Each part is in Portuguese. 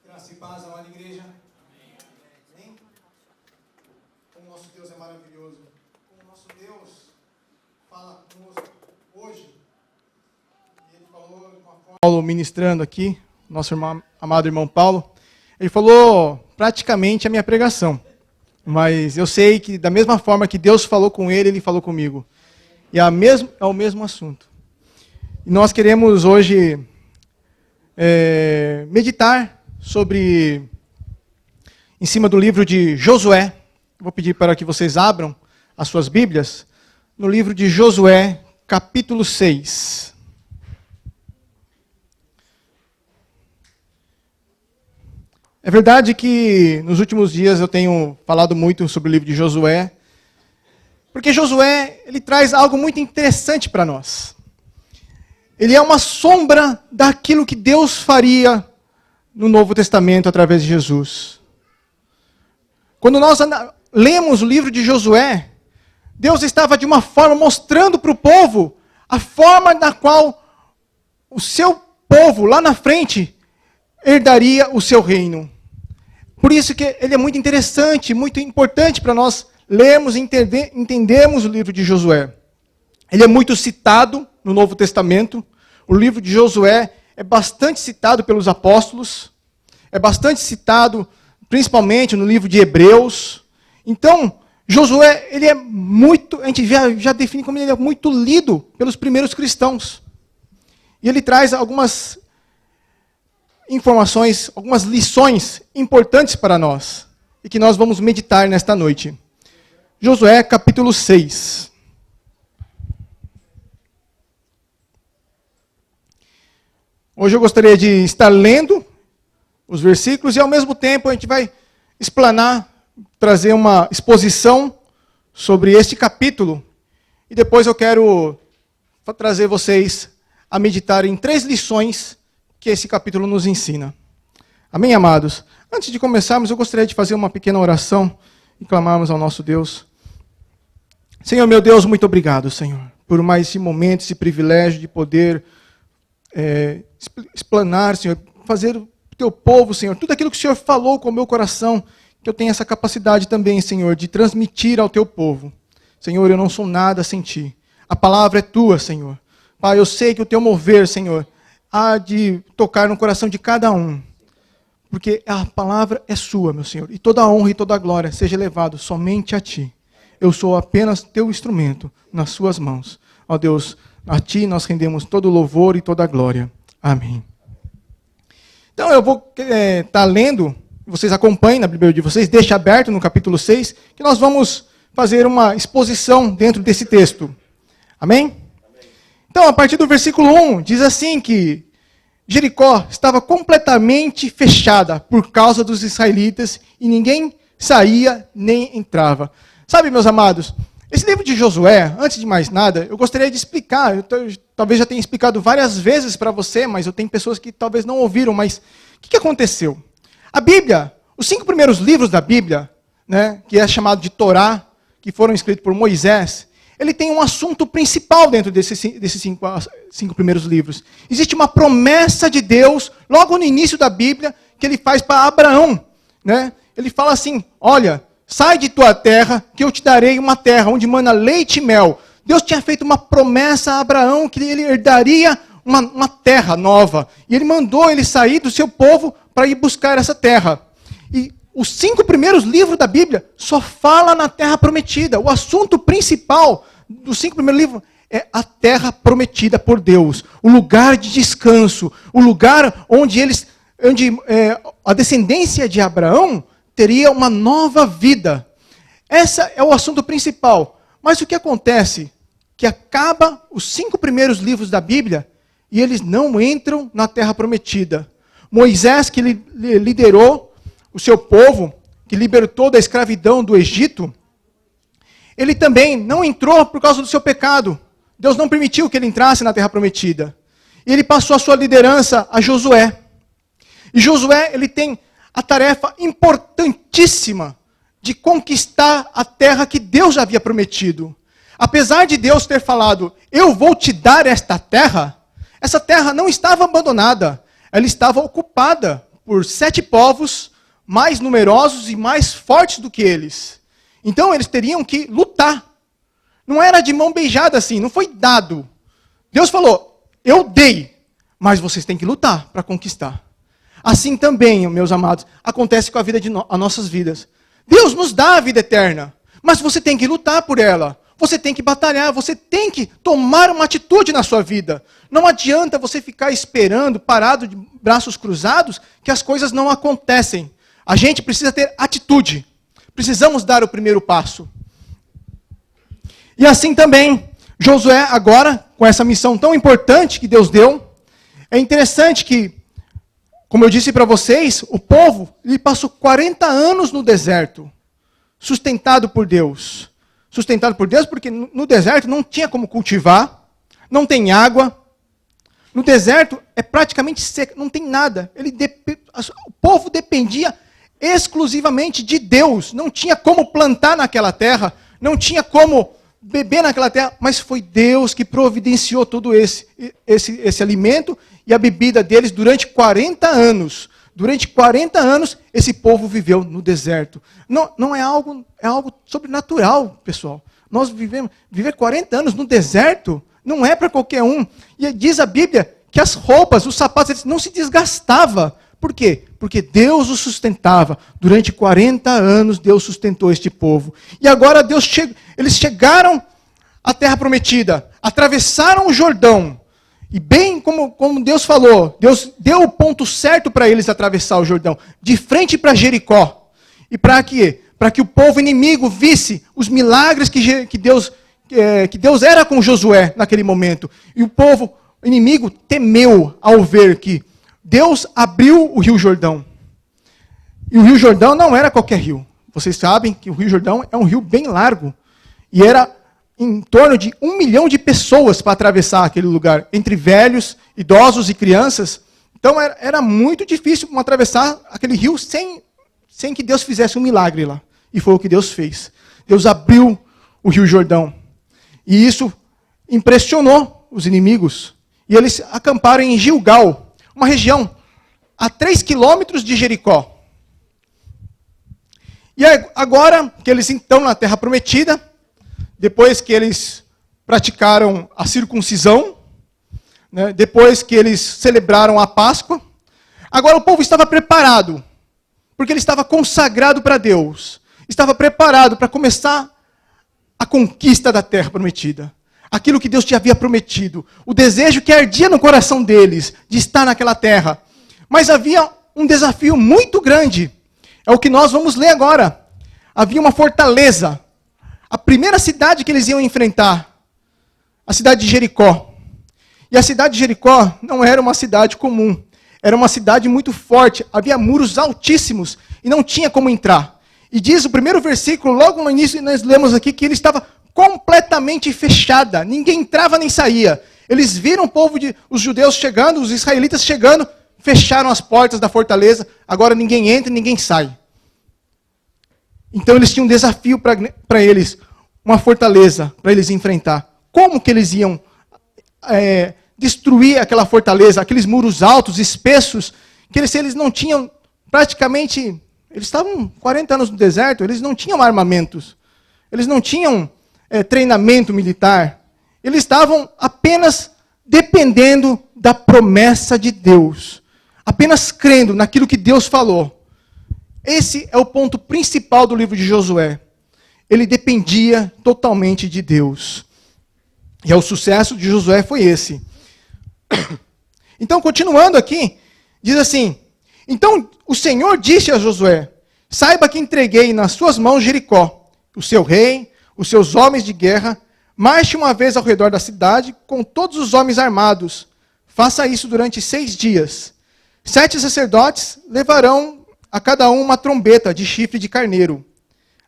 Graça e paz, amada igreja. Amém? Como o nosso Deus é maravilhoso. Como o nosso Deus fala conosco hoje. E ele falou de uma forma... Paulo ministrando aqui, nosso amado irmão Paulo. Ele falou praticamente a minha pregação. Mas eu sei que da mesma forma que Deus falou com ele, ele falou comigo. E é o mesmo assunto. E nós queremos hoje meditar sobre, em cima do livro de Josué. Vou pedir para que vocês abram as suas Bíblias no livro de Josué, capítulo 6. É verdade que nos últimos dias eu tenho falado muito sobre o livro de Josué, porque Josué, ele traz algo muito interessante para nós. Ele é uma sombra daquilo que Deus faria no Novo Testamento através de Jesus. Quando nós lemos o livro de Josué, Deus estava de uma forma mostrando para o povo a forma na qual o seu povo lá na frente herdaria o seu reino. Por isso que ele é muito interessante, muito importante para nós lermos e entendermos o livro de Josué. Ele é muito citado no Novo Testamento. O livro de Josué é bastante citado pelos apóstolos. É bastante citado, principalmente no livro de Hebreus. Então, Josué, ele é muito, a gente já define como ele é muito lido pelos primeiros cristãos. E ele traz algumas informações, algumas lições importantes para nós. E que nós vamos meditar nesta noite. Josué, capítulo 6. Hoje eu gostaria de estar lendo os versículos e ao mesmo tempo a gente vai explanar, trazer uma exposição sobre este capítulo. E depois eu quero trazer vocês a meditar em 3 lições que esse capítulo nos ensina. Amém, amados? Antes de começarmos, eu gostaria de fazer uma pequena oração e clamarmos ao nosso Deus. Senhor, meu Deus, muito obrigado, Senhor, por mais esse momento, esse privilégio de poder explanar, Senhor, fazer o teu povo, Senhor, tudo aquilo que o Senhor falou com o meu coração, que eu tenha essa capacidade também, Senhor, de transmitir ao teu povo. Senhor, eu não sou nada sem ti. A palavra é tua, Senhor. Pai, eu sei que o teu mover, Senhor, há de tocar no coração de cada um. Porque a palavra é sua, meu Senhor. E toda a honra e toda a glória seja levado somente a ti. Eu sou apenas teu instrumento nas suas mãos. Ó Deus, a ti nós rendemos todo o louvor e toda a glória. Amém. Então eu vou estar lendo, vocês acompanhem na Bíblia de vocês, deixa aberto no capítulo 6, que nós vamos fazer uma exposição dentro desse texto. Amém? Então, a partir do versículo 1, diz assim que Jericó estava completamente fechada por causa dos israelitas e ninguém saía nem entrava. Sabe, meus amados, esse livro de Josué, antes de mais nada, eu gostaria de explicar, eu talvez já tenha explicado várias vezes para você, mas eu tenho pessoas que talvez não ouviram, mas o que aconteceu? A Bíblia, os 5 primeiros livros da Bíblia, né, que é chamado de Torá, que foram escritos por Moisés, ele tem um assunto principal dentro desses 5 primeiros livros. Existe uma promessa de Deus, logo no início da Bíblia, que ele faz para Abraão. Né? Ele fala assim, olha, sai de tua terra, que eu te darei uma terra onde mana leite e mel. Deus tinha feito uma promessa a Abraão, que ele herdaria uma terra nova. E ele mandou ele sair do seu povo para ir buscar essa terra. E os 5 primeiros livros da Bíblia só fala na terra prometida. O assunto principal dos 5 primeiros livros é a terra prometida por Deus. O lugar de descanso. O lugar onde a descendência de Abraão teria uma nova vida. Esse é o assunto principal. Mas o que acontece? Que acaba os 5 primeiros livros da Bíblia e eles não entram na terra prometida. Moisés, que liderou o seu povo, que libertou da escravidão do Egito, ele também não entrou por causa do seu pecado. Deus não permitiu que ele entrasse na terra prometida. E ele passou a sua liderança a Josué. E Josué, ele tem a tarefa importantíssima de conquistar a terra que Deus já havia prometido. Apesar de Deus ter falado, eu vou te dar esta terra, essa terra não estava abandonada, ela estava ocupada por 7 povos mais numerosos e mais fortes do que eles. Então eles teriam que lutar. Não era de mão beijada assim, não foi dado. Deus falou, eu dei, mas vocês têm que lutar para conquistar. Assim também, meus amados, acontece com a vida as nossas vidas. Deus nos dá a vida eterna, mas você tem que lutar por ela. Você tem que batalhar, você tem que tomar uma atitude na sua vida. Não adianta você ficar esperando, parado de braços cruzados, que as coisas não acontecem. A gente precisa ter atitude. Precisamos dar o primeiro passo. E assim também, Josué agora, com essa missão tão importante que Deus deu, é interessante que, como eu disse para vocês, o povo ele passou 40 anos no deserto, sustentado por Deus. Sustentado por Deus porque no deserto não tinha como cultivar, não tem água. No deserto é praticamente seco, não tem nada. O povo dependia exclusivamente de Deus. Não tinha como plantar naquela terra, não tinha como beber naquela terra, mas foi Deus que providenciou todo esse alimento e a bebida deles durante 40 anos. Durante 40 anos, esse povo viveu no deserto. Não é algo sobrenatural, pessoal. Nós viver 40 anos no deserto não é para qualquer um. E diz a Bíblia que as roupas, os sapatos, eles não se desgastavam. Por quê? Porque Deus os sustentava. Durante 40 anos, Deus sustentou este povo. E agora eles chegaram à terra prometida, atravessaram o Jordão. E bem como Deus falou, Deus deu o ponto certo para eles atravessar o Jordão, de frente para Jericó. E para quê? Para que o povo inimigo visse os milagres que Deus era com Josué naquele momento. E o povo inimigo temeu ao ver que Deus abriu o Rio Jordão. E o Rio Jordão não era qualquer rio. Vocês sabem que o Rio Jordão é um rio bem largo. E era em torno de 1 milhão de pessoas para atravessar aquele lugar, entre velhos, idosos e crianças. Então era muito difícil atravessar aquele rio sem que Deus fizesse um milagre lá. E foi o que Deus fez. Deus abriu o Rio Jordão. E isso impressionou os inimigos. E eles acamparam em Gilgal, uma região a 3 quilômetros de Jericó. E agora que eles estão na Terra Prometida, depois que eles praticaram a circuncisão, né, depois que eles celebraram a Páscoa, agora o povo estava preparado, porque ele estava consagrado para Deus, estava preparado para começar a conquista da Terra Prometida. Aquilo que Deus te havia prometido, o desejo que ardia no coração deles, de estar naquela terra. Mas havia um desafio muito grande, é o que nós vamos ler agora. Havia uma fortaleza, a primeira cidade que eles iam enfrentar, a cidade de Jericó. E a cidade de Jericó não era uma cidade comum, era uma cidade muito forte, havia muros altíssimos e não tinha como entrar. E diz o primeiro versículo, logo no início, nós lemos aqui que ele estava completamente fechada, ninguém entrava nem saía. Eles viram os judeus chegando, os israelitas chegando, fecharam as portas da fortaleza, agora ninguém entra e ninguém sai. Então eles tinham um desafio para eles, uma fortaleza para eles enfrentar. Como que eles iam destruir aquela fortaleza, aqueles muros altos, espessos, que eles não tinham praticamente, eles estavam 40 anos no deserto, eles não tinham armamentos, eles não tinham treinamento militar, eles estavam apenas dependendo da promessa de Deus, apenas crendo naquilo que Deus falou. Esse é o ponto principal do livro de Josué. Ele dependia totalmente de Deus. E o sucesso de Josué foi esse. Então, continuando aqui, diz assim: então o Senhor disse a Josué: saiba que entreguei nas suas mãos Jericó, o seu rei, os seus homens de guerra. Marche uma vez ao redor da cidade com todos os homens armados. Faça isso durante 6 dias. 7 sacerdotes levarão a cada um uma trombeta de chifre de carneiro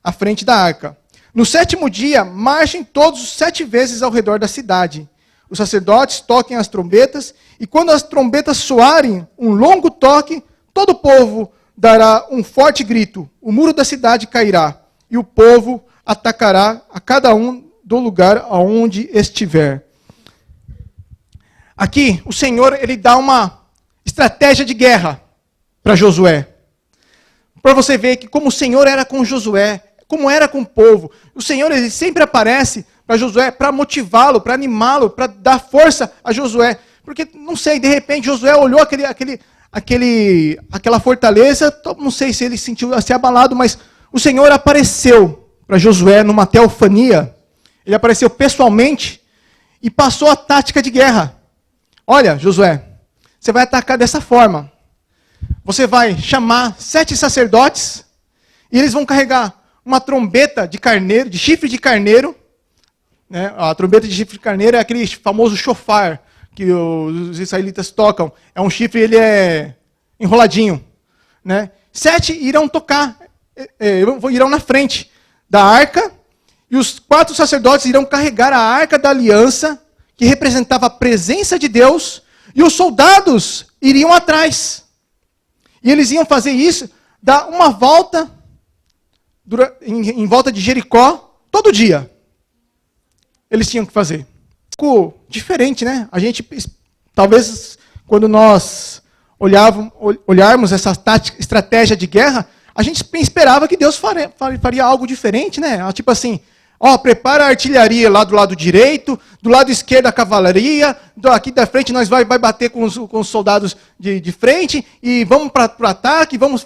à frente da arca. No 7º dia, marchem todos 7 vezes ao redor da cidade. Os sacerdotes toquem as trombetas, e quando as trombetas soarem um longo toque, todo o povo dará um forte grito. O muro da cidade cairá, e o povo atacará a cada um do lugar aonde estiver. Aqui, o Senhor ele dá uma estratégia de guerra. para Josué. Para você ver que como o Senhor era com Josué, como era com o povo. O Senhor ele sempre aparece para Josué para motivá-lo, para animá-lo, para dar força a Josué. Porque, não sei, de repente Josué olhou aquela fortaleza, não sei se ele sentiu se abalado, mas o Senhor apareceu para Josué numa teofania. Ele apareceu pessoalmente e passou a tática de guerra. Olha, Josué, você vai atacar dessa forma. Você vai chamar 7 sacerdotes e eles vão carregar uma trombeta de carneiro, de chifre de carneiro. Né? A trombeta de chifre de carneiro é aquele famoso shofar que os israelitas tocam. É um chifre, ele é enroladinho. Né? 7 irão tocar, irão na frente da arca, e os 4 sacerdotes irão carregar a arca da aliança, que representava a presença de Deus, e os soldados iriam atrás. E eles iam fazer isso, dar uma volta em volta de Jericó, todo dia. Eles tinham que fazer. Ficou diferente, né? A gente, talvez, quando nós olharmos essa estratégia de guerra, a gente esperava que Deus faria algo diferente, né? Tipo assim, prepara a artilharia lá do lado direito, do lado esquerdo a cavalaria, aqui da frente nós vai bater com os soldados de frente, e vamos para o ataque, vamos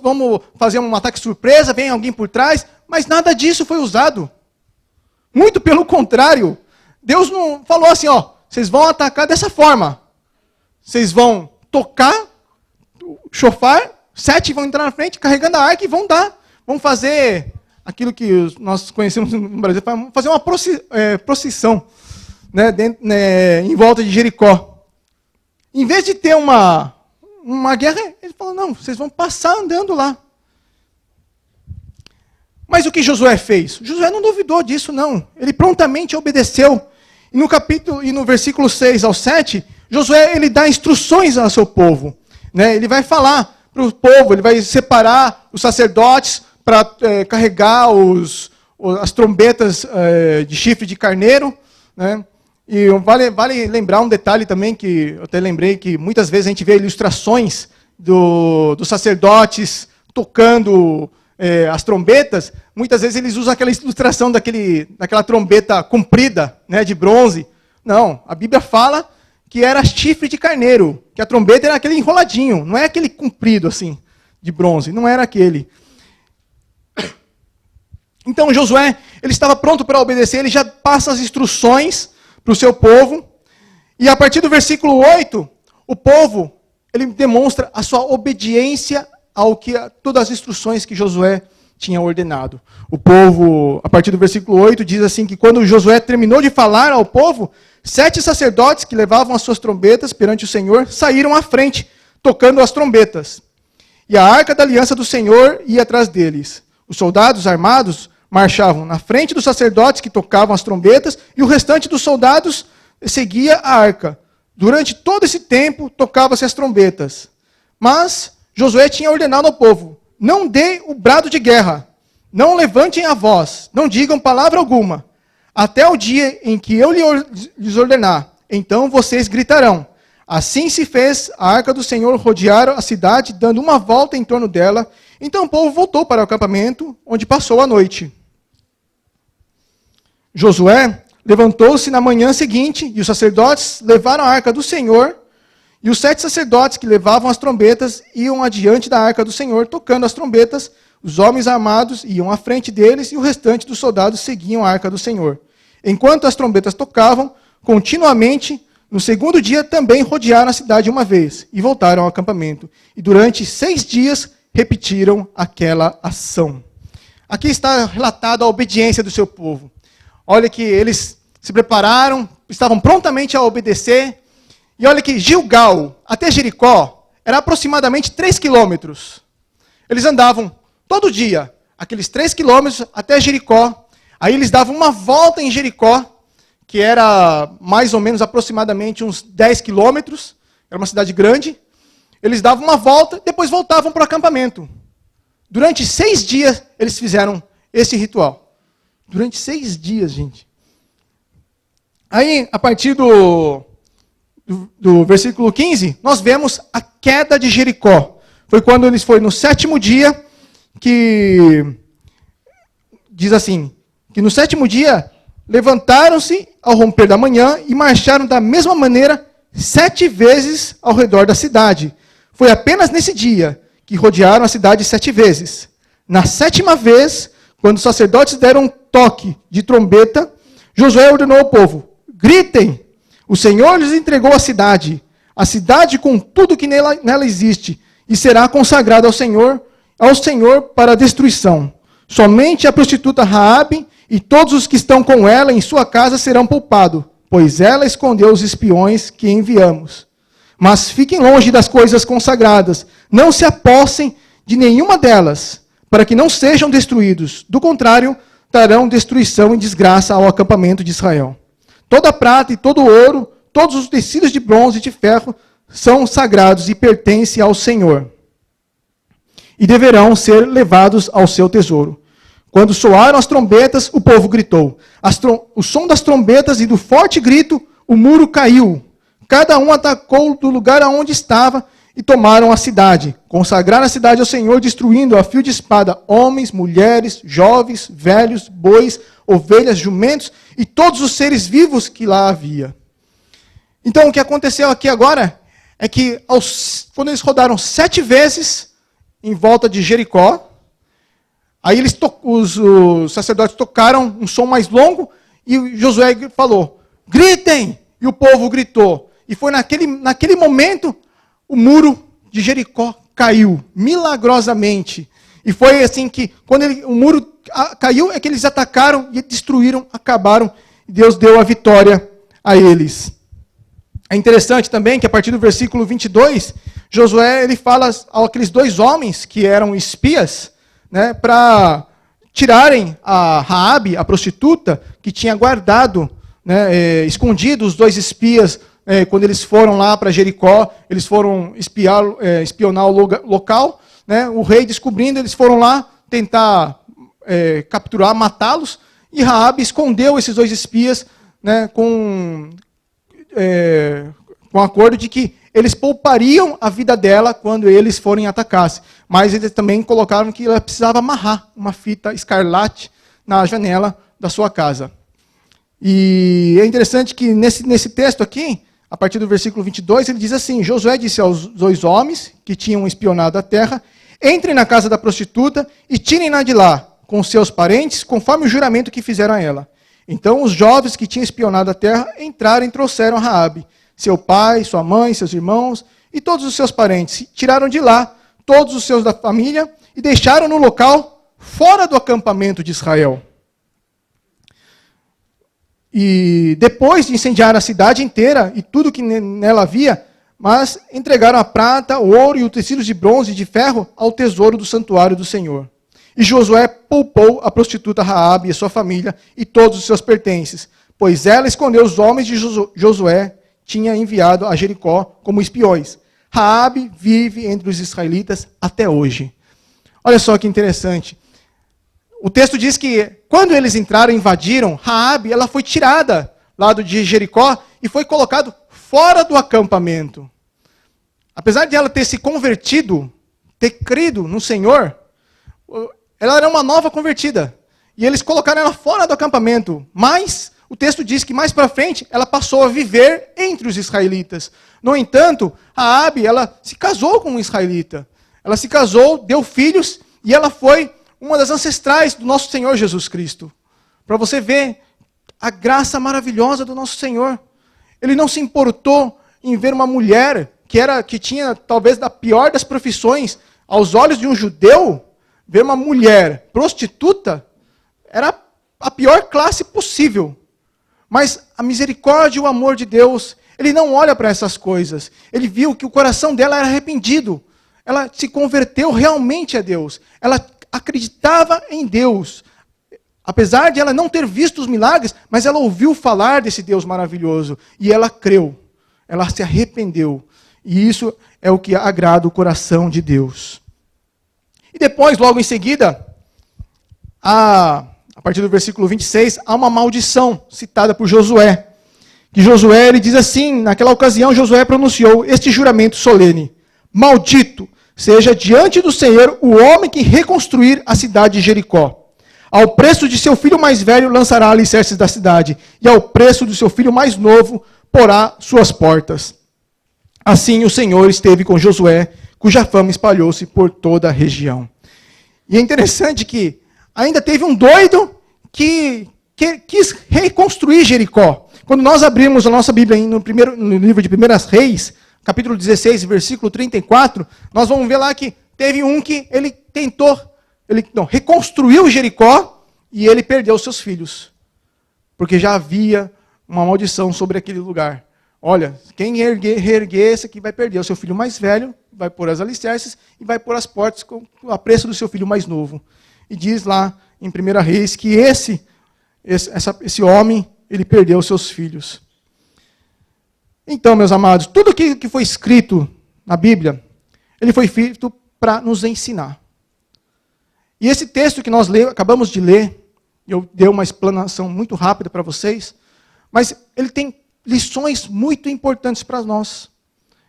fazer um ataque surpresa, vem alguém por trás, mas nada disso foi usado. Muito pelo contrário. Deus não falou assim, vocês vão atacar dessa forma. Vocês vão tocar o shofar, 7 vão entrar na frente, carregando a arca e vão fazer aquilo que nós conhecemos no Brasil, fazer uma procissão, né, em volta de Jericó. Em vez de ter uma guerra, ele falou, não, vocês vão passar andando lá. Mas o que Josué fez? Josué não duvidou disso, não. Ele prontamente obedeceu. E no capítulo, e no versículo 6 ao 7, Josué ele dá instruções ao seu povo. Né? Ele vai falar para o povo, ele vai separar os sacerdotes para carregar as trombetas de chifre de carneiro. Né? E vale lembrar um detalhe também, que eu até lembrei, que muitas vezes a gente vê ilustrações dos sacerdotes tocando as trombetas. Muitas vezes eles usam aquela ilustração daquela trombeta comprida, né, de bronze. Não, a Bíblia fala que era chifre de carneiro, que a trombeta era aquele enroladinho, não é aquele comprido assim, de bronze, não era aquele. Então Josué, ele estava pronto para obedecer, ele já passa as instruções para o seu povo, e a partir do versículo 8, o povo, ele demonstra a sua obediência todas as instruções que Josué tinha ordenado. O povo, a partir do versículo 8, diz assim, que quando Josué terminou de falar ao povo, 7 sacerdotes que levavam as suas trombetas perante o Senhor, saíram à frente, tocando as trombetas. E a arca da aliança do Senhor ia atrás deles. Os soldados armados marchavam na frente dos sacerdotes que tocavam as trombetas, e o restante dos soldados seguia a arca. Durante todo esse tempo, tocavam-se as trombetas. Mas Josué tinha ordenado ao povo, não dê o brado de guerra, não levantem a voz, não digam palavra alguma, até o dia em que eu lhes ordenar, então vocês gritarão. Assim se fez, a arca do Senhor rodear a cidade, dando uma volta em torno dela, então o povo voltou para o acampamento, onde passou a noite. Josué levantou-se na manhã seguinte, e os sacerdotes levaram a arca do Senhor. E os 7 sacerdotes que levavam as trombetas iam adiante da arca do Senhor, tocando as trombetas. Os homens armados iam à frente deles, e o restante dos soldados seguiam a arca do Senhor. Enquanto as trombetas tocavam, continuamente, no segundo dia também rodearam a cidade uma vez, e voltaram ao acampamento. E durante 6 dias repetiram aquela ação. Aqui está relatada a obediência do seu povo. Olha que eles se prepararam, estavam prontamente a obedecer. E olha que Gilgal até Jericó era aproximadamente 3 quilômetros. Eles andavam todo dia, aqueles 3 quilômetros até Jericó. Aí eles davam uma volta em Jericó, que era mais ou menos aproximadamente uns 10 quilômetros. Era uma cidade grande. Eles davam uma volta, depois voltavam para o acampamento. Durante 6 dias eles fizeram esse ritual. Durante 6 dias, gente. Aí, a partir do versículo 15, nós vemos a queda de Jericó. foi quando eles foram no 7º dia, que diz assim, que no 7º dia levantaram-se ao romper da manhã e marcharam da mesma maneira 7 vezes ao redor da cidade. Foi apenas nesse dia que rodearam a cidade 7 vezes. Na 7ª vez, quando os sacerdotes deram um toque de trombeta, Josué ordenou ao povo: gritem! O Senhor lhes entregou a cidade com tudo que nela existe, e será consagrada ao Senhor para a destruição. Somente a prostituta Raabe e todos os que estão com ela em sua casa serão poupados, pois ela escondeu os espiões que enviamos. Mas fiquem longe das coisas consagradas, não se apossem de nenhuma delas, para que não sejam destruídos. Do contrário, trarão destruição e desgraça ao acampamento de Israel. Toda a prata e todo o ouro, todos os tecidos de bronze e de ferro são sagrados e pertencem ao Senhor, e deverão ser levados ao seu tesouro. Quando soaram as trombetas, o povo gritou. O som das trombetas e do forte grito, o muro caiu. Cada um atacou do lugar aonde estava e tomaram a cidade. Consagraram a cidade ao Senhor, destruindo a fio de espada homens, mulheres, jovens, velhos, bois, ovelhas, jumentos e todos os seres vivos que lá havia. Então, o que aconteceu aqui agora é que, quando eles rodaram 7 vezes em volta de Jericó, aí os sacerdotes tocaram um som mais longo e Josué falou: gritem! E o povo gritou. E foi naquele momento, o muro de Jericó caiu, milagrosamente. E foi assim que, quando o muro caiu, é que eles atacaram e destruíram, acabaram. E Deus deu a vitória a eles. É interessante também que a partir do versículo 22, Josué ele fala àqueles 2 homens que eram espias, né, para tirarem a Raabe, a prostituta, que tinha guardado, né, escondido os 2 espias, quando eles foram lá para Jericó, eles foram espionar o local, né, o rei descobrindo, eles foram lá tentar capturar, matá-los, e Raabe escondeu esses 2 espias, né, com acordo de que eles poupariam a vida dela quando eles forem atacasse. Mas eles também colocaram que ela precisava amarrar uma fita escarlate na janela da sua casa. E é interessante que nesse texto aqui, a partir do versículo 22, ele diz assim: Josué disse aos 2 homens que tinham espionado a terra: entrem na casa da prostituta e tirem-na de lá, com seus parentes, conforme o juramento que fizeram a ela. Então os jovens que tinham espionado a terra entraram e trouxeram a Raabe, seu pai, sua mãe, seus irmãos e todos os seus parentes. Tiraram de lá todos os seus da família e deixaram no local fora do acampamento de Israel. E depois de incendiar a cidade inteira e tudo que nela havia, mas entregaram a prata, o ouro e os tecidos de bronze e de ferro ao tesouro do santuário do Senhor. E Josué poupou a prostituta Raabe e sua família e todos os seus pertences, pois ela escondeu os homens de Josué tinha enviado a Jericó como espiões. Raabe vive entre os israelitas até hoje. Olha só que interessante. O texto diz que quando eles entraram e invadiram, Raabe, ela foi tirada lá de Jericó e foi colocado fora do acampamento. Apesar de ela ter se convertido, ter crido no Senhor, ela era uma nova convertida. E eles colocaram ela fora do acampamento. Mas o texto diz que mais para frente ela passou a viver entre os israelitas. No entanto, Raabe, ela se casou com um israelita. Ela se casou, deu filhos e ela foi uma das ancestrais do nosso Senhor Jesus Cristo. Para você ver a graça maravilhosa do nosso Senhor. Ele não se importou em ver uma mulher que tinha talvez da pior das profissões, aos olhos de um judeu, ver uma mulher prostituta era a pior classe possível. Mas a misericórdia e o amor de Deus, ele não olha para essas coisas. Ele viu que o coração dela era arrependido. Ela se converteu realmente a Deus. Ela acreditava em Deus. Apesar de ela não ter visto os milagres, mas ela ouviu falar desse Deus maravilhoso. E ela creu. Ela se arrependeu. E isso é o que agrada o coração de Deus. E depois, logo em seguida, a partir do versículo 26, há uma maldição citada por Josué. Que Josué, ele diz assim: naquela ocasião Josué pronunciou este juramento solene: maldito seja diante do Senhor o homem que reconstruir a cidade de Jericó. Ao preço de seu filho mais velho lançará alicerces da cidade, e ao preço do seu filho mais novo porá suas portas. Assim o Senhor esteve com Josué, cuja fama espalhou-se por toda a região. E é interessante que ainda teve um doido que quis reconstruir Jericó. Quando nós abrimos a nossa Bíblia no livro de 1 Reis, capítulo 16, versículo 34, nós vamos ver lá que teve um que ele tentou, reconstruiu Jericó e ele perdeu seus filhos. Porque já havia uma maldição sobre aquele lugar. Olha, quem reerguer esse aqui vai perder. O seu filho mais velho vai pôr as alicerces e vai pôr as portas a preço do seu filho mais novo. E diz lá em 1 Reis que esse homem, ele perdeu seus filhos. Então, meus amados, tudo que foi escrito na Bíblia, ele foi feito para nos ensinar. E esse texto que nós acabamos de ler, eu dei uma explanação muito rápida para vocês, mas ele tem lições muito importantes para nós.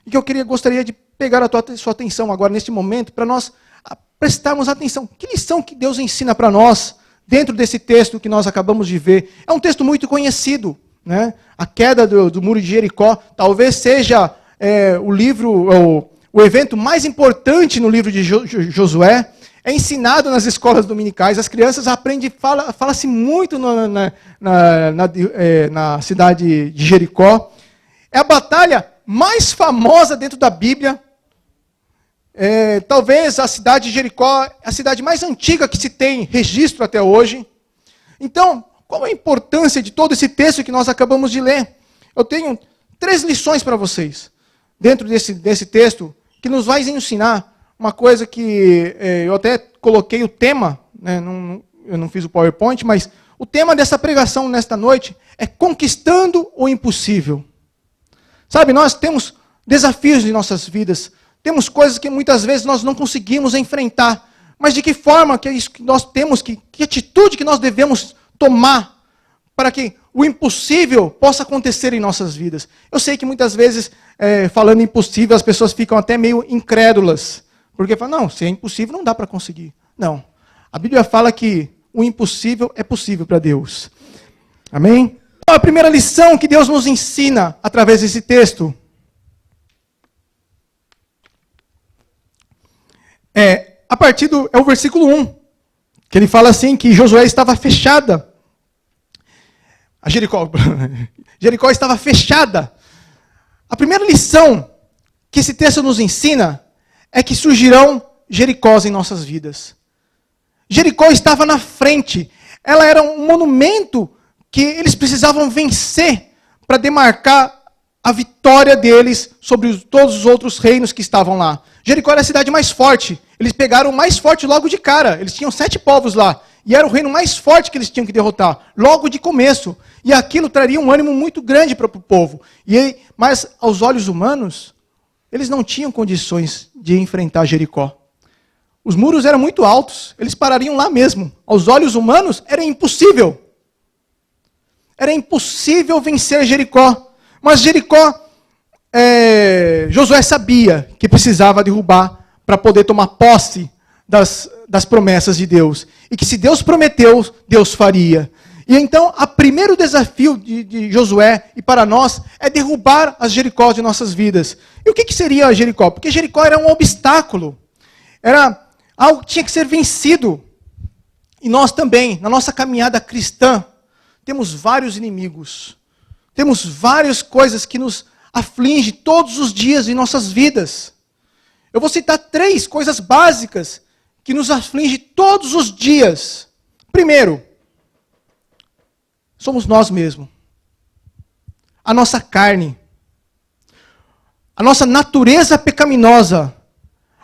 E que eu gostaria de pegar a sua atenção agora, neste momento, para nós prestarmos atenção. Que lição que Deus ensina para nós, dentro desse texto que nós acabamos de ver? É um texto muito conhecido, né? A queda do muro de Jericó talvez seja o evento mais importante no livro de Josué. É ensinado nas escolas dominicais, as crianças aprendem, fala-se muito na cidade de Jericó. É a batalha mais famosa dentro da Bíblia. Talvez a cidade de Jericó é a cidade mais antiga que se tem registro até hoje. Então, qual a importância de todo esse texto que nós acabamos de ler? Eu tenho 3 lições para vocês, dentro desse texto, que nos vai ensinar uma coisa que eu até coloquei o tema, né, eu não fiz o PowerPoint, mas o tema dessa pregação nesta noite é conquistando o impossível. Sabe, nós temos desafios em nossas vidas, temos coisas que muitas vezes nós não conseguimos enfrentar, mas de que forma que nós temos, que atitude que nós devemos tomar para que o impossível possa acontecer em nossas vidas. Eu sei que muitas vezes, falando impossível, as pessoas ficam até meio incrédulas, porque falam, não, se é impossível não dá para conseguir. Não, a Bíblia fala que o impossível é possível para Deus. Amém? Então, a primeira lição que Deus nos ensina através desse texto é o versículo 1, que ele fala assim, que Josué estava fechada. Jericó estava fechada. A primeira lição que esse texto nos ensina é que surgirão Jericós em nossas vidas. Jericó estava na frente. Ela era um monumento que eles precisavam vencer para demarcar a vitória deles sobre todos os outros reinos que estavam lá. Jericó era a cidade mais forte. Eles pegaram o mais forte logo de cara. Eles tinham 7 povos lá. E era o reino mais forte que eles tinham que derrotar, logo de começo. E aquilo traria um ânimo muito grande para o povo. Mas aos olhos humanos, eles não tinham condições de enfrentar Jericó. Os muros eram muito altos, eles parariam lá mesmo. Aos olhos humanos, era impossível. Era impossível vencer Jericó. Mas Jericó, Josué sabia que precisava derrubar para poder tomar posse das promessas de Deus. E que se Deus prometeu, Deus faria. E então, o primeiro desafio de Josué, e para nós, é derrubar as Jericós de nossas vidas. E o que seria Jericó? Porque Jericó era um obstáculo. Era algo que tinha que ser vencido. E nós também, na nossa caminhada cristã, temos vários inimigos. Temos várias coisas que nos afligem todos os dias em nossas vidas. Eu vou citar 3 coisas básicas que nos afligem todos os dias. Primeiro, somos nós mesmos. A nossa carne. A nossa natureza pecaminosa.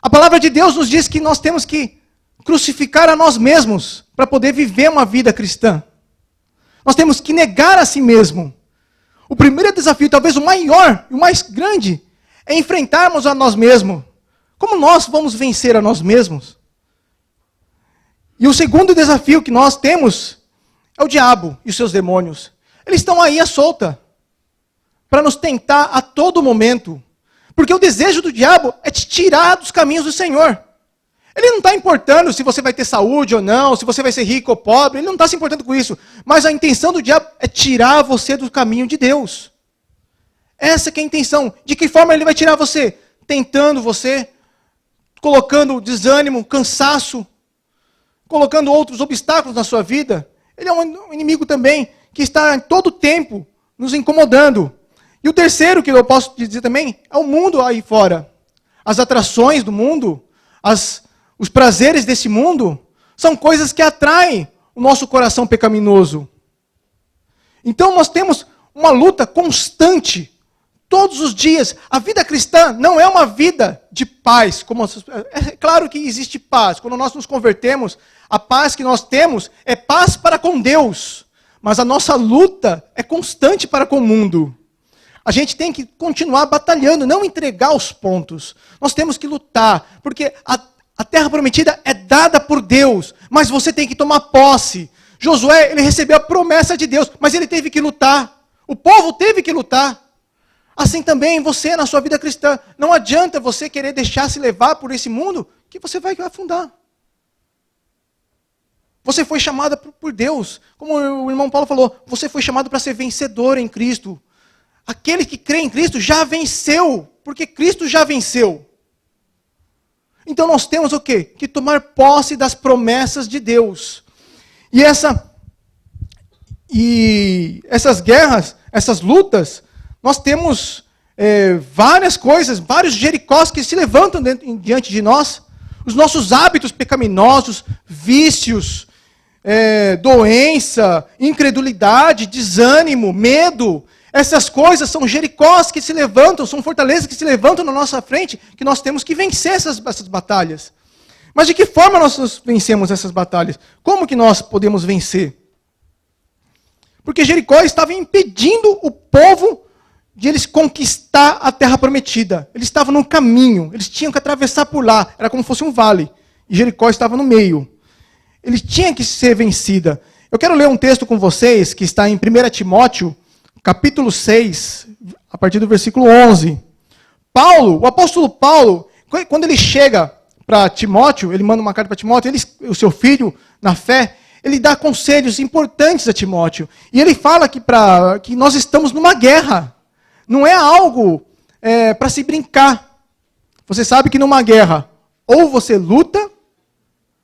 A palavra de Deus nos diz que nós temos que crucificar a nós mesmos para poder viver uma vida cristã. Nós temos que negar a si mesmo. O primeiro desafio, talvez o maior e o mais grande, é enfrentarmos a nós mesmos. Como nós vamos vencer a nós mesmos? E o segundo desafio que nós temos é o diabo e os seus demônios. Eles estão aí à solta para nos tentar a todo momento. Porque o desejo do diabo é te tirar dos caminhos do Senhor. Ele não está importando se você vai ter saúde ou não, se você vai ser rico ou pobre, ele não está se importando com isso. Mas a intenção do diabo é tirar você do caminho de Deus. Essa que é a intenção. De que forma ele vai tirar você? Tentando você, colocando desânimo, cansaço, colocando outros obstáculos na sua vida. Ele é um inimigo também que está em todo o tempo nos incomodando. E o terceiro que eu posso dizer também é o mundo aí fora. As atrações do mundo, os prazeres desse mundo, são coisas que atraem o nosso coração pecaminoso. Então nós temos uma luta constante, todos os dias. A vida cristã não é uma vida de paz. É claro que existe paz. Quando nós nos convertemos, a paz que nós temos é paz para com Deus. Mas a nossa luta é constante para com o mundo. A gente tem que continuar batalhando, não entregar os pontos. Nós temos que lutar, porque a terra prometida é dada por Deus, mas você tem que tomar posse. Josué, ele recebeu a promessa de Deus, mas ele teve que lutar. O povo teve que lutar. Assim também você na sua vida cristã. Não adianta você querer deixar se levar por esse mundo, que você vai afundar. Você foi chamado por Deus. Como o irmão Paulo falou, você foi chamado para ser vencedor em Cristo. Aquele que crê em Cristo já venceu, porque Cristo já venceu. Então nós temos o quê? Que tomar posse das promessas de Deus. E essas guerras, essas lutas, nós temos várias coisas, vários Jericós que se levantam diante de nós. Os nossos hábitos pecaminosos, vícios, doença, incredulidade, desânimo, medo. Essas coisas são Jericós que se levantam, são fortalezas que se levantam na nossa frente, que nós temos que vencer essas batalhas. Mas de que forma nós vencemos essas batalhas? Como que nós podemos vencer? Porque Jericó estava impedindo o povo de eles conquistar a terra prometida. Eles estavam no caminho, eles tinham que atravessar por lá, era como se fosse um vale, e Jericó estava no meio. Ele tinha que ser vencida. Eu quero ler um texto com vocês, que está em 1 Timóteo, capítulo 6, a partir do versículo 11. O apóstolo Paulo, quando ele chega para Timóteo, ele manda uma carta para Timóteo, o seu filho, na fé, ele dá conselhos importantes a Timóteo. E ele fala que nós estamos numa guerra. Não é algo para se brincar. Você sabe que numa guerra, ou você luta,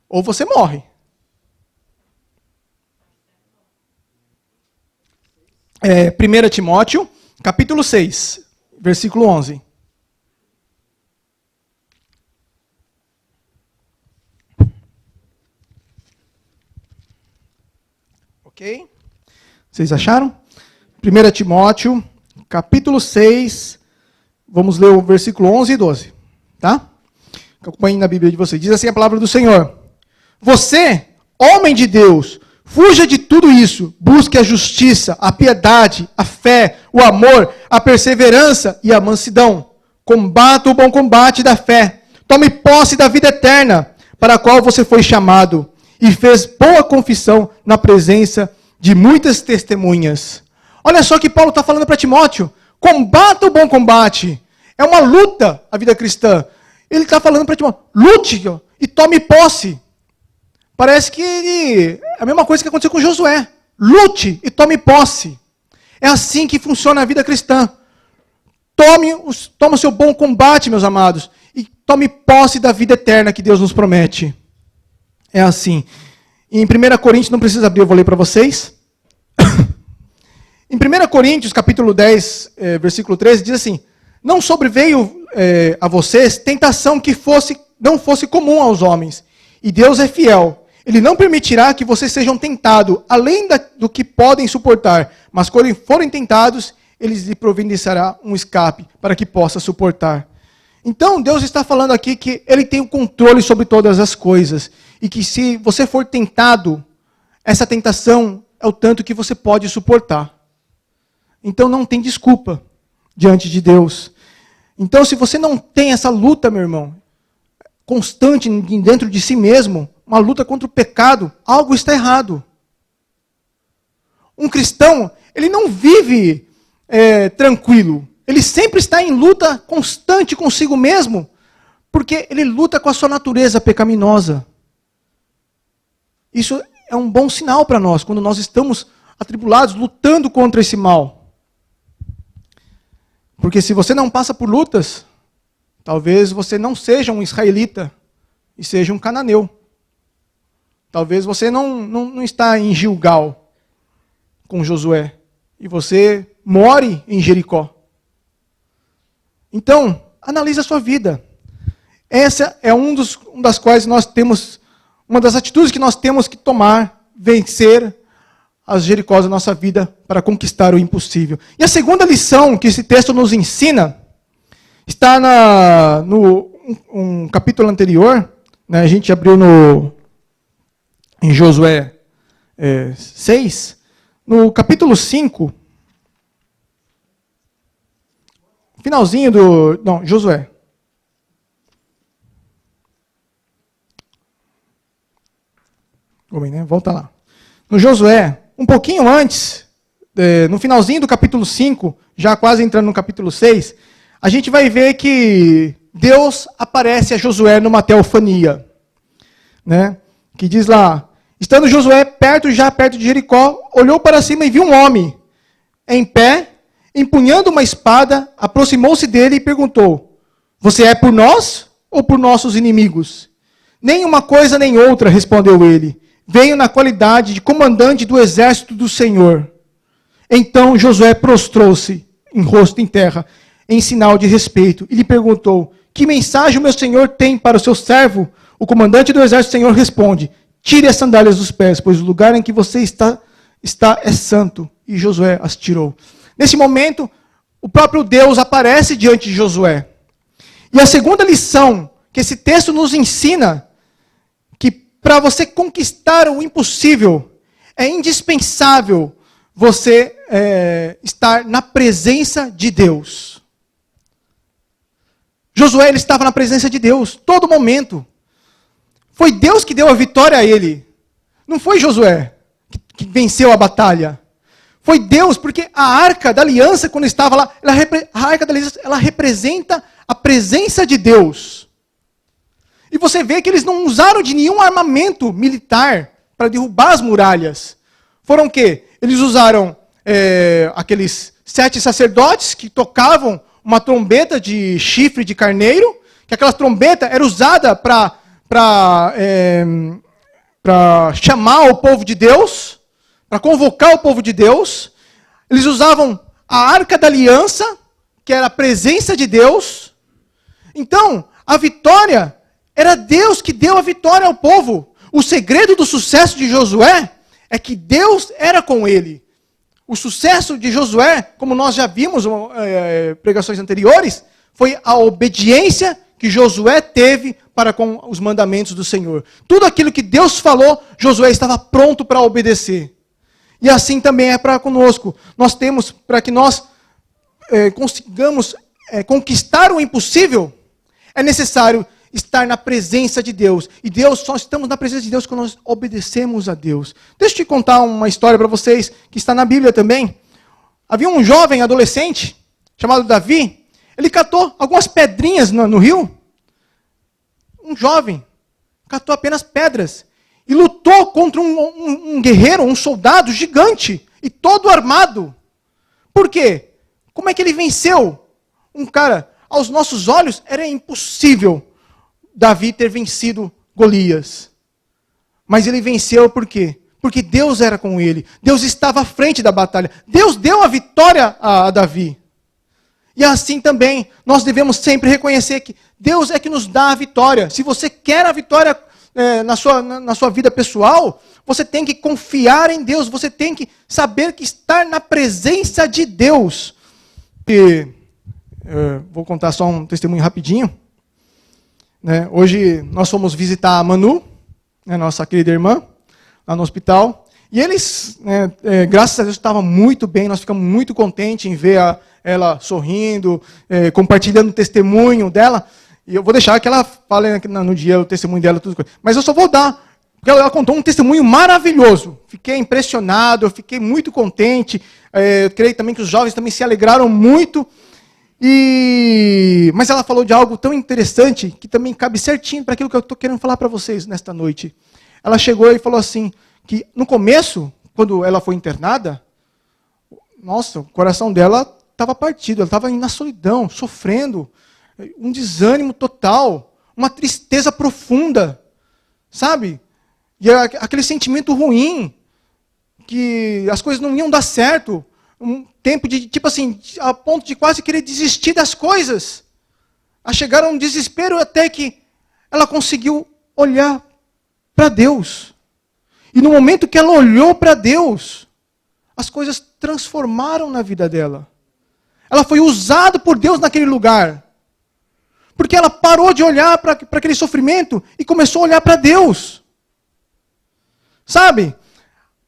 ou você morre. 1 Timóteo, capítulo 6, versículo 11. Ok? Vocês acharam? 1 Timóteo, capítulo 6, vamos ler o versículo 11 e 12. Tá? Acompanhem na Bíblia de vocês. Diz assim a palavra do Senhor. Você, homem de Deus, fuja de tudo isso, busque a justiça, a piedade, a fé, o amor, a perseverança e a mansidão. Combata o bom combate da fé. Tome posse da vida eterna, para a qual você foi chamado, e fez boa confissão na presença de muitas testemunhas. Olha só que Paulo está falando para Timóteo. Combata o bom combate. É uma luta a vida cristã. Ele está falando para Timóteo, lute e tome posse. Parece que é a mesma coisa que aconteceu com Josué. Lute e tome posse. É assim que funciona a vida cristã. Tome o seu bom combate, meus amados, e tome posse da vida eterna que Deus nos promete. É assim. Em 1 Coríntios, não precisa abrir, eu vou ler para vocês. Em 1 Coríntios, capítulo 10, versículo 13, diz assim, não sobreveio a vocês tentação que não fosse comum aos homens. E Deus é fiel. Ele não permitirá que vocês sejam tentados, além do que podem suportar. Mas quando forem tentados, Ele lhe providenciará um escape para que possa suportar. Então, Deus está falando aqui que Ele tem o controle sobre todas as coisas. E que se você for tentado, essa tentação é o tanto que você pode suportar. Então, não tem desculpa diante de Deus. Então, se você não tem essa luta, meu irmão, constante dentro de si mesmo, uma luta contra o pecado, algo está errado. Um cristão, ele não vive tranquilo. Ele sempre está em luta constante consigo mesmo, porque ele luta com a sua natureza pecaminosa. Isso é um bom sinal para nós, quando nós estamos atribulados, lutando contra esse mal. Porque se você não passa por lutas, talvez você não seja um israelita e seja um cananeu. Talvez você não está em Gilgal com Josué e você more em Jericó. Então, analise a sua vida. Essa é uma das atitudes que nós temos que tomar, vencer as Jericós da nossa vida para conquistar o impossível. E a segunda lição que esse texto nos ensina está no capítulo anterior, né, a gente abriu em Josué 6, no capítulo 5, finalzinho Josué. Volta lá. No Josué, um pouquinho antes, no finalzinho do capítulo 5, já quase entrando no capítulo 6, a gente vai ver que Deus aparece a Josué numa teofania, né? Que diz lá, estando Josué perto de Jericó, olhou para cima e viu um homem em pé, empunhando uma espada, aproximou-se dele e perguntou, você é por nós ou por nossos inimigos? Nem uma coisa nem outra, respondeu ele. Venho na qualidade de comandante do exército do Senhor. Então Josué prostrou-se em rosto em terra, em sinal de respeito, e lhe perguntou, que mensagem o meu senhor tem para o seu servo? O comandante do exército do Senhor responde, tire as sandálias dos pés, pois o lugar em que você está é santo. E Josué as tirou. Nesse momento, o próprio Deus aparece diante de Josué. E a segunda lição que esse texto nos ensina, que para você conquistar o impossível, é indispensável você estar na presença de Deus. Josué ele estava na presença de Deus, todo momento. Foi Deus que deu a vitória a ele. Não foi Josué que venceu a batalha. Foi Deus, porque a Arca da Aliança, quando estava lá, a Arca da Aliança, ela representa a presença de Deus. E você vê que eles não usaram de nenhum armamento militar para derrubar as muralhas. Foram o quê? Eles usaram aqueles 7 sacerdotes que tocavam uma trombeta de chifre de carneiro, que aquela trombeta era usada para chamar o povo de Deus, para convocar o povo de Deus. Eles usavam a Arca da Aliança, que era a presença de Deus. Então, a vitória, era Deus que deu a vitória ao povo. O segredo do sucesso de Josué é que Deus era com ele. O sucesso de Josué, como nós já vimos em pregações anteriores, foi a obediência que Josué teve para com os mandamentos do Senhor. Tudo aquilo que Deus falou, Josué estava pronto para obedecer. E assim também é para conosco. Nós temos, para que nós consigamos conquistar o impossível, é necessário estar na presença de Deus. E só estamos na presença de Deus quando nós obedecemos a Deus. Deixa eu te contar uma história para vocês, que está na Bíblia também. Havia um jovem adolescente, chamado Davi. Ele catou algumas pedrinhas no rio. Um jovem catou apenas pedras. E lutou contra um guerreiro, um soldado gigante. E todo armado. Por quê? Como é que ele venceu? Um cara, aos nossos olhos, era impossível Davi ter vencido Golias. Mas ele venceu por quê? Porque Deus era com ele. Deus estava à frente da batalha. Deus deu a vitória a Davi. E assim também, nós devemos sempre reconhecer que Deus é que nos dá a vitória. Se você quer a vitória na sua vida pessoal, você tem que confiar em Deus. Você tem que saber que estar na presença de Deus. E, vou contar só um testemunho rapidinho. Hoje nós fomos visitar a Manu, nossa querida irmã, lá no hospital. E eles, graças a Deus, estavam muito bem. Nós ficamos muito contentes em ver ela sorrindo, compartilhando o testemunho dela. E eu vou deixar que ela fale no dia o testemunho dela, tudo. Mas eu só vou dar, porque ela contou um testemunho maravilhoso. Fiquei impressionado, eu fiquei muito contente. Eu creio também que os jovens também se alegraram muito. Mas ela falou de algo tão interessante que também cabe certinho para aquilo que eu estou querendo falar para vocês nesta noite. Ela chegou e falou assim, que no começo, quando ela foi internada, nossa, o coração dela estava partido, ela estava na solidão, sofrendo, um desânimo total, uma tristeza profunda, sabe? E aquele sentimento ruim, que as coisas não iam dar certo, um tempo de, tipo assim, a ponto de quase querer desistir das coisas. A chegar a um desespero até que ela conseguiu olhar para Deus. E no momento que ela olhou para Deus, as coisas transformaram na vida dela. Ela foi usada por Deus naquele lugar. Porque ela parou de olhar para aquele sofrimento e começou a olhar para Deus. Sabe?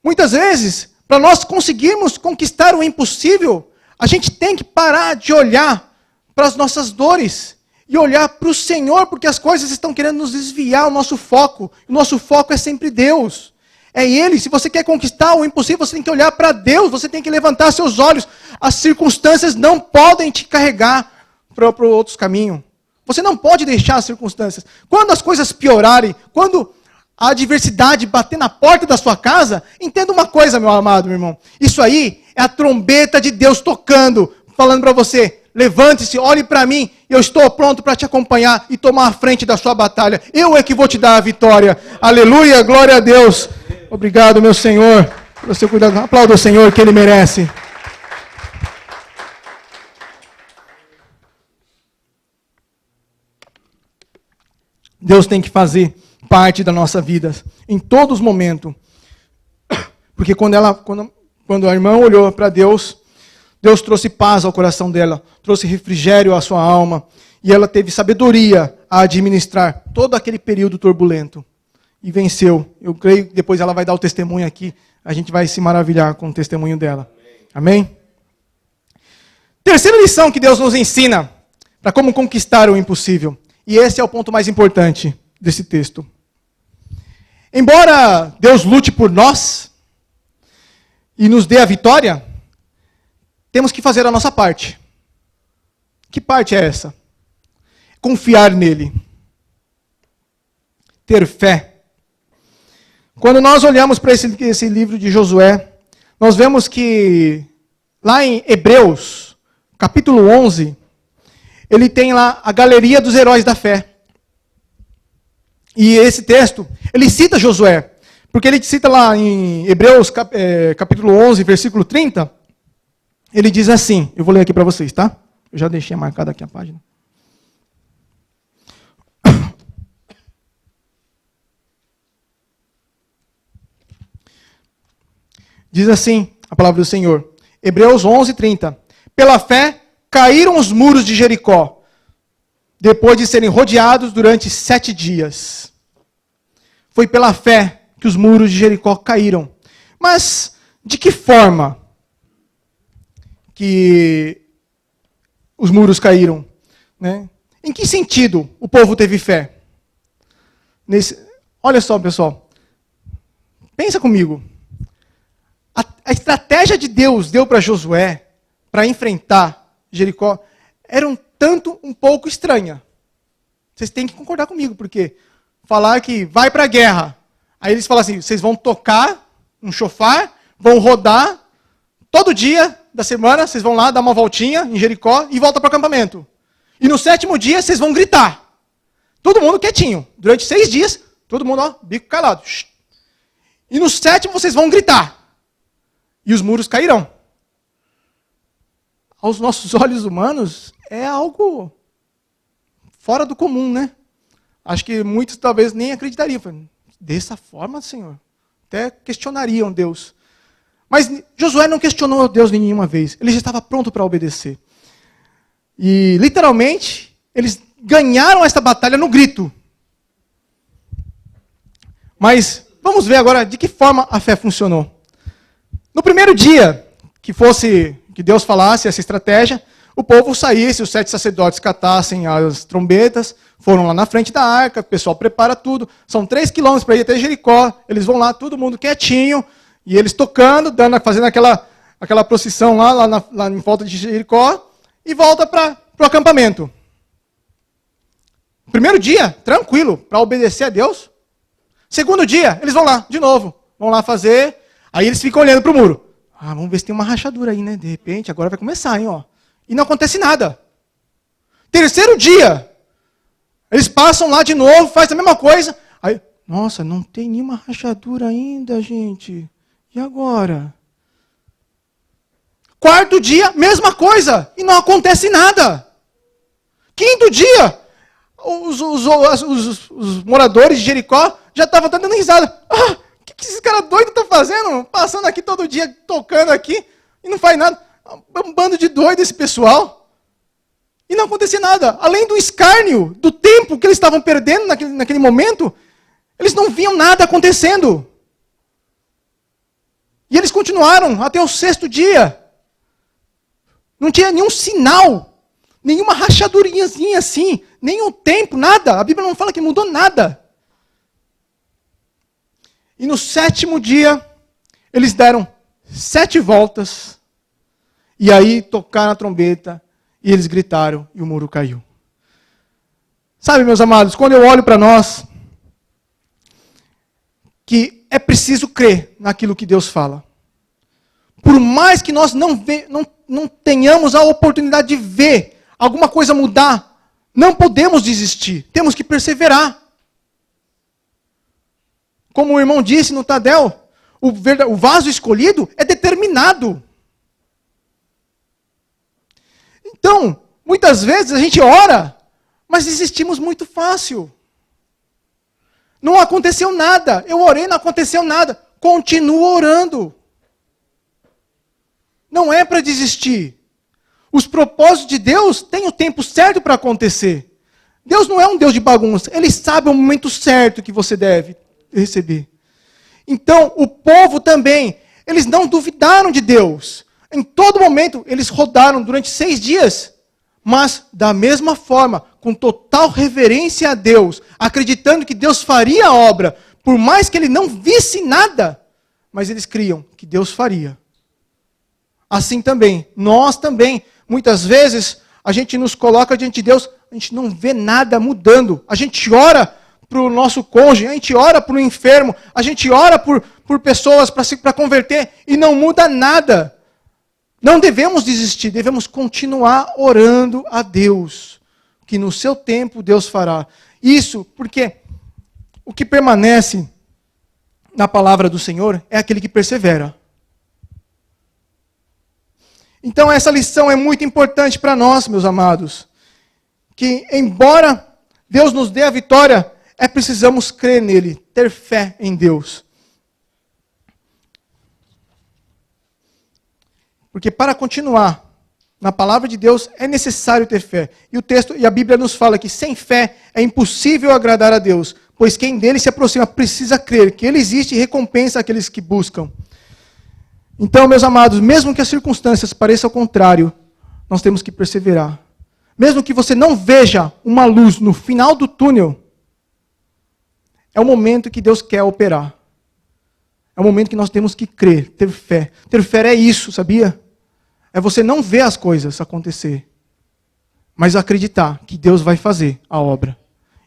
Muitas vezes, para nós conseguirmos conquistar o impossível, a gente tem que parar de olhar para as nossas dores e olhar para o Senhor, porque as coisas estão querendo nos desviar o nosso foco. O nosso foco é sempre Deus. É Ele. Se você quer conquistar o impossível, você tem que olhar para Deus, você tem que levantar seus olhos. As circunstâncias não podem te carregar para outros caminhos. Você não pode deixar as circunstâncias. Quando as coisas piorarem, quando a adversidade bater na porta da sua casa, entenda uma coisa, meu amado, meu irmão. Isso aí é a trombeta de Deus tocando, falando para você, levante-se, olhe para mim, eu estou pronto para te acompanhar e tomar a frente da sua batalha. Eu é que vou te dar a vitória. Aleluia, glória a Deus. Obrigado, meu Senhor, pelo seu cuidado. Aplauda o Senhor, que Ele merece. Deus tem que fazer parte da nossa vida, em todos os momentos. Porque quando a irmã olhou para Deus, Deus trouxe paz ao coração dela, trouxe refrigério à sua alma, e ela teve sabedoria a administrar todo aquele período turbulento. E venceu. Eu creio que depois ela vai dar o testemunho aqui, a gente vai se maravilhar com o testemunho dela. Amém? Terceira lição que Deus nos ensina para como conquistar o impossível. E esse é o ponto mais importante desse texto. Embora Deus lute por nós e nos dê a vitória, temos que fazer a nossa parte. Que parte é essa? Confiar nele. Ter fé. Quando nós olhamos para esse livro de Josué, nós vemos que lá em Hebreus, capítulo 11, ele tem lá a galeria dos heróis da fé. E esse texto, ele cita Josué, porque ele cita lá em Hebreus capítulo 11, versículo 30, ele diz assim, eu vou ler aqui para vocês, tá? Eu já deixei marcado aqui a página. Diz assim a palavra do Senhor, Hebreus 11, 30. Pela fé caíram os muros de Jericó, depois de serem rodeados durante 7 dias. Foi pela fé que os muros de Jericó caíram. Mas de que forma que os muros caíram? Né? Em que sentido o povo teve fé? Olha só, pessoal. Pensa comigo. A estratégia de Deus deu para Josué, para enfrentar Jericó, era um pouco estranha. Vocês têm que concordar comigo, porque falar que vai para a guerra, aí eles falam assim, vocês vão tocar um chofar, vão rodar, todo dia da semana, vocês vão lá dar uma voltinha em Jericó e voltam para o acampamento. E no 7º dia, vocês vão gritar. Todo mundo quietinho. Durante 6 dias, todo mundo, ó, bico calado. E no 7º, vocês vão gritar. E os muros cairão. Aos nossos olhos humanos, é algo fora do comum, né? Acho que muitos talvez nem acreditariam. Dessa forma, Senhor? Até questionariam Deus. Mas Josué não questionou Deus nenhuma vez. Ele já estava pronto para obedecer. E, literalmente, eles ganharam essa batalha no grito. Mas vamos ver agora de que forma a fé funcionou. No primeiro dia que Deus falasse essa estratégia, o povo saísse, os 7 sacerdotes catassem as trombetas, foram lá na frente da arca, o pessoal prepara tudo. São 3 quilômetros para ir até Jericó. Eles vão lá, todo mundo quietinho, e eles tocando, fazendo aquela procissão lá em volta de Jericó. e volta para o acampamento. Primeiro dia, tranquilo, para obedecer a Deus. Segundo dia, eles vão lá, de novo. Vão lá fazer, aí eles ficam olhando para o muro. Vamos ver se tem uma rachadura aí, né? De repente, agora vai começar, hein? Ó. E não acontece nada. Terceiro dia, eles passam lá de novo, fazem a mesma coisa. Aí, nossa, não tem nenhuma rachadura ainda, gente. E agora? Quarto dia, mesma coisa. E não acontece nada. Quinto dia, os moradores de Jericó já estavam dando risada. O que esses caras doidos estão fazendo? Passando aqui todo dia, tocando aqui, e não faz nada. Um bando de doido esse pessoal. E não acontecia nada. Além do escárnio, do tempo que eles estavam perdendo naquele momento, eles não viam nada acontecendo. E eles continuaram até o sexto dia. Não tinha nenhum sinal, nenhuma rachadurinhazinha assim, nenhum tempo, nada. A Bíblia não fala que mudou nada. E no sétimo dia, eles deram 7 voltas, e aí tocaram a trombeta, e eles gritaram, e o muro caiu. Sabe, meus amados, quando eu olho para nós, que é preciso crer naquilo que Deus fala. Por mais que nós não tenhamos a oportunidade de ver alguma coisa mudar, não podemos desistir, temos que perseverar. Como o irmão disse no Tadel, o vaso escolhido é determinado. Então, muitas vezes a gente ora, mas desistimos muito fácil. Não aconteceu nada. Eu orei, não aconteceu nada. Continuo orando. Não é para desistir. Os propósitos de Deus têm o tempo certo para acontecer. Deus não é um Deus de bagunça. Ele sabe o momento certo que você deve receber. Então, o povo também, eles não duvidaram de Deus. Em todo momento, eles rodaram durante 6 dias. Mas, da mesma forma, com total reverência a Deus, acreditando que Deus faria a obra, por mais que ele não visse nada, mas eles criam que Deus faria. Assim também, nós também, muitas vezes, a gente nos coloca diante de Deus, a gente não vê nada mudando. A gente ora para o nosso cônjuge, a gente ora para o enfermo, a gente ora por pessoas para converter e não muda nada. Não devemos desistir, devemos continuar orando a Deus, que no seu tempo Deus fará. Isso porque o que permanece na palavra do Senhor é aquele que persevera. Então essa lição é muito importante para nós, meus amados, que embora Deus nos dê a vitória, precisamos crer nele, ter fé em Deus. Porque para continuar na palavra de Deus é necessário ter fé. E o texto e a Bíblia nos fala que sem fé é impossível agradar a Deus, pois quem dele se aproxima precisa crer que ele existe e recompensa aqueles que buscam. Então, meus amados, mesmo que as circunstâncias pareçam ao contrário, nós temos que perseverar. Mesmo que você não veja uma luz no final do túnel, é o momento que Deus quer operar. É o momento que nós temos que crer, ter fé. Ter fé é isso, sabia? É você não ver as coisas acontecer, mas acreditar que Deus vai fazer a obra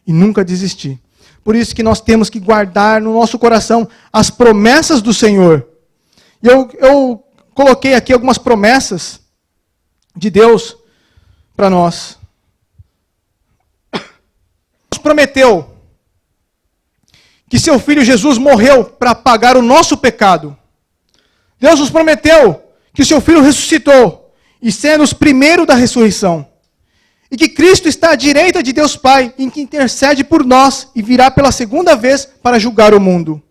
e nunca desistir. Por isso que nós temos que guardar no nosso coração as promessas do Senhor. E eu coloquei aqui algumas promessas de Deus para nós. Deus prometeu que seu Filho Jesus morreu para pagar o nosso pecado. Deus nos prometeu que seu Filho ressuscitou, e sendo os primeiros da ressurreição. E que Cristo está à direita de Deus Pai, em que intercede por nós, e virá pela segunda vez para julgar o mundo.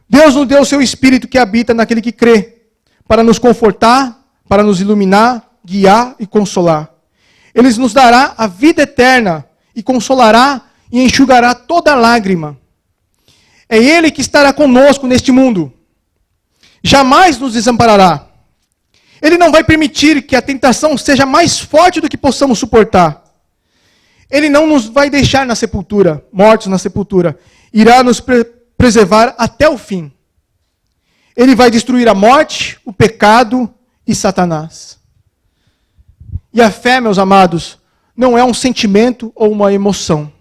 Deus nos deu o seu Espírito que habita naquele que crê, para nos confortar, para nos iluminar, guiar e consolar. Ele nos dará a vida eterna, e consolará e enxugará toda lágrima. É Ele que estará conosco neste mundo. Jamais nos desamparará. Ele não vai permitir que a tentação seja mais forte do que possamos suportar. Ele não nos vai deixar na sepultura, mortos na sepultura. Irá nos preservar até o fim. Ele vai destruir a morte, o pecado e Satanás. E a fé, meus amados, não é um sentimento ou uma emoção.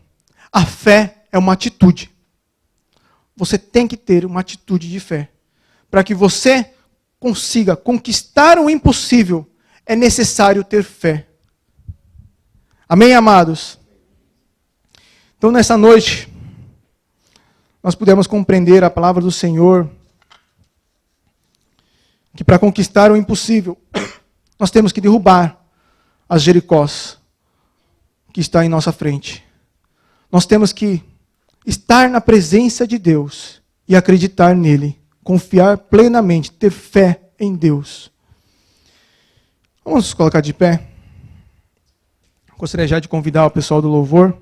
A fé é uma atitude. Você tem que ter uma atitude de fé. Para que você consiga conquistar o impossível, é necessário ter fé. Amém, amados? Então, nessa noite, nós pudemos compreender a palavra do Senhor, que para conquistar o impossível, nós temos que derrubar as Jericós que está em nossa frente. Nós temos que estar na presença de Deus e acreditar nele, confiar plenamente, ter fé em Deus. Vamos nos colocar de pé. Gostaria já de convidar o pessoal do louvor.